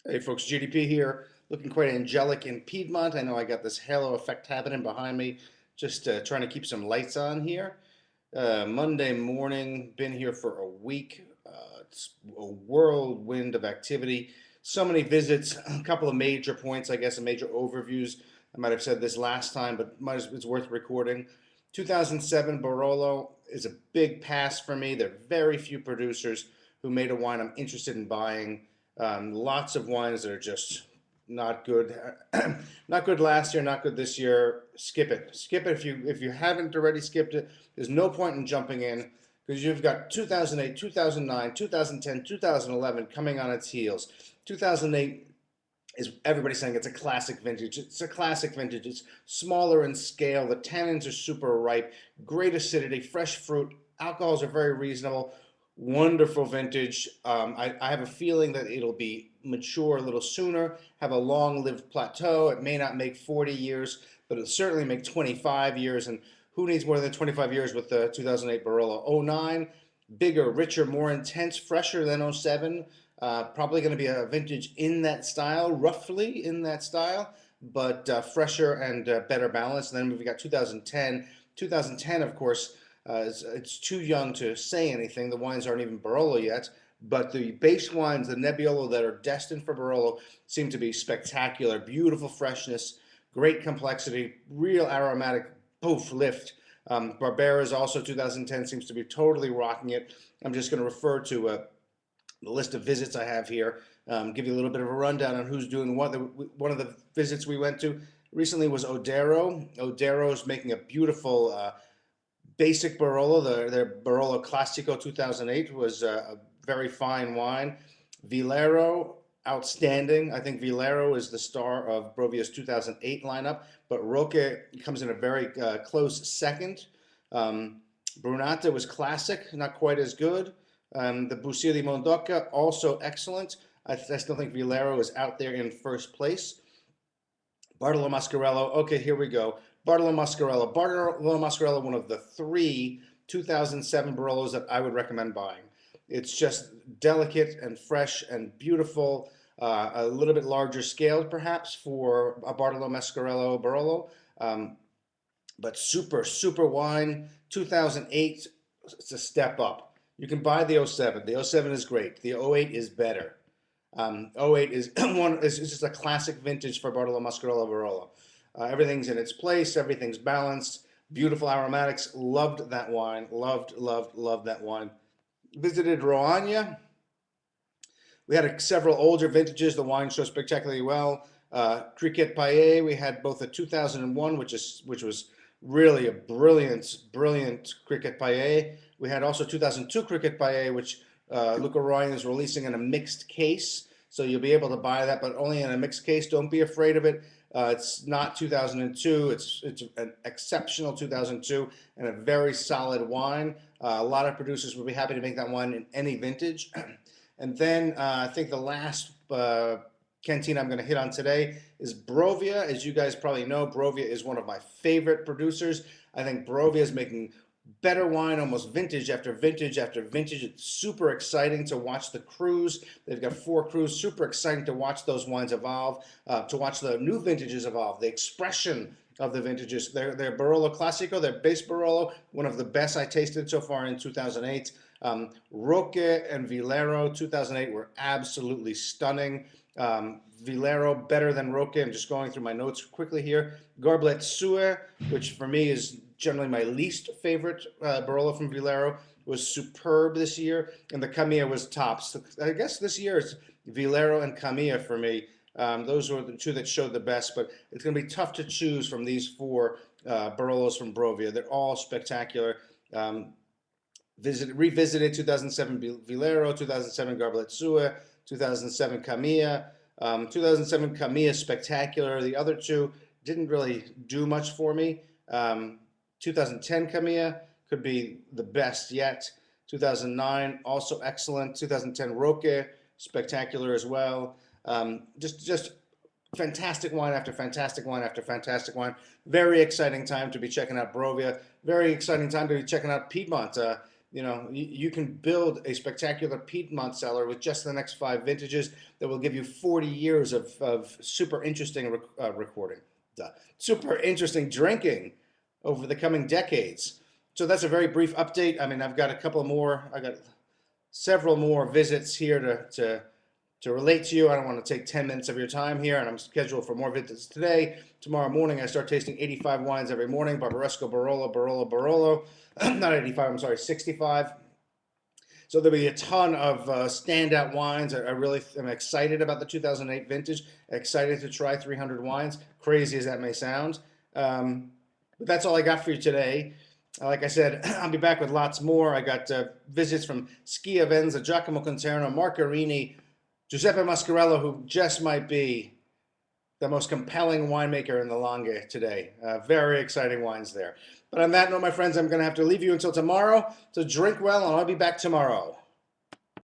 Hey folks, GDP here, looking quite angelic in Piedmont. I know I got this halo effect happening behind me, just trying to keep some lights on here. Monday morning, been here for a week. It's a whirlwind of activity. So many visits, a couple of major points, I guess, and major overviews. I might have said this last time, but it's worth recording. 2007 Barolo is a big pass for me. There are very few producers who made a wine I'm interested in buying. Lots of wines that are just not good. Not good last year, not good this year. Skip it. Skip it if you haven't already skipped it. There's no point in jumping in because you've got 2008, 2009, 2010, 2011 coming on its heels. 2008 is everybody saying it's a classic vintage. It's a classic vintage. It's smaller in scale. The tannins are super ripe. Great acidity, fresh fruit. Alcohols are very reasonable. Wonderful vintage. I have a feeling that it'll be mature a little sooner, have a long-lived plateau. It may not make 40 years, but it'll certainly make 25 years. And who needs more than 25 years with the 2008 Barolo? '09, bigger, richer, more intense, fresher than '07. Probably going to be a vintage in that style, roughly in that style, but fresher and better balanced. And then we've got 2010. 2010, of course, it's too young to say anything. The wines aren't even Barolo yet, but the base wines, the Nebbiolo that are destined for Barolo, seem to be spectacular. Beautiful freshness, great complexity, real aromatic poof lift. Barbera's also 2010 seems to be totally rocking it. I'm just going to refer to the list of visits I have here, give you a little bit of a rundown on who's doing what. One of the visits we went to recently was Odero. Odero is making a beautiful basic Barolo. Their Barolo Classico 2008 was a very fine wine. Vilero, outstanding. I think Vilero is the star of Brovia's 2008 lineup, but Roque comes in a very close second. Brunata was classic, not quite as good. The Busia di Mondocca, also excellent. I still think Vilero is out there in first place. Bartolo Mascarello, okay, here we go. Bartolo Mascarello. Bartolo Mascarello, one of the three 2007 Barolos that I would recommend buying. It's just delicate and fresh and beautiful, a little bit larger scale perhaps for a Bartolo Mascarello Barolo, but super, super wine. 2008, it's a step up. You can buy the '07. The '07 is great. The '08 is better. '08 is is just a classic vintage for Bartolo Mascarello Barolo. Everything's in its place. Everything's balanced. Beautiful aromatics. Loved that wine. Loved that wine. Visited Roagna. We had several older vintages. The wine show spectacularly well. Cricket Paillet. We had both a 2001, which was really a brilliant Cricket Paillet. We had also 2002 Cricket Paillet, which Luca Royan is releasing in a mixed case. So you'll be able to buy that, but only in a mixed case. Don't be afraid of it. It's not 2002. It's an exceptional 2002 and a very solid wine. A lot of producers would be happy to make that wine in any vintage. And then I think the last canteen I'm going to hit on today is Brovia. As you guys probably know, Brovia is one of my favorite producers. I think Brovia is making better wine, almost vintage after vintage after vintage. It's super exciting to watch the crews. They've got 4 crews. Super exciting to watch those wines evolve, to watch the new vintages evolve, the expression of the vintages. Their Barolo Classico, their base Barolo, one of the best I tasted so far in 2008. Roque and Vilero 2008 were absolutely stunning. Vilero better than Roque. I'm just going through my notes quickly here. Garblet Sue, which for me is generally my least favorite Barolo from Vilero, was superb this year, and the Camilla was tops. So I guess this year it's Vilero and Camilla for me. Those were the two that showed the best, but it's going to be tough to choose from these 4 Barolos from Brovia. They're all spectacular. Revisited 2007 Vilero, 2007 Garblet Sue, 2007 Camilla. 2007 Camilla spectacular. The other 2 didn't really do much for me. 2010 Camilla could be the best yet. 2009 also excellent. 2010 Roque spectacular as well. Just fantastic wine after fantastic wine after fantastic wine. Very exciting time to be checking out Brovia. Very exciting time to be checking out Piedmont. You know, you can build a spectacular Piedmont cellar with just the next 5 vintages that will give you 40 years of super interesting recording, super interesting drinking over the coming decades. So that's a very brief update. I mean, I've got a couple more, I got several more visits here to relate to you. I don't want to take 10 minutes of your time here, and I'm scheduled for more visits today. Tomorrow morning, I start tasting 85 wines every morning, Barbaresco, Barolo. Not 85, I'm sorry, 65. So there'll be a ton of standout wines. I really am excited about the 2008 vintage, excited to try 300 wines, crazy as that may sound. But that's all I got for you today. Like I said, I'll be back with lots more. I got visits from Schiavenza, Giacomo Conterno, Marcarini, Giuseppe Mascarello, who just might be the most compelling winemaker in the Langhe today. Very exciting wines there. But on that note, my friends, I'm going to have to leave you until tomorrow. So drink well, and I'll be back tomorrow.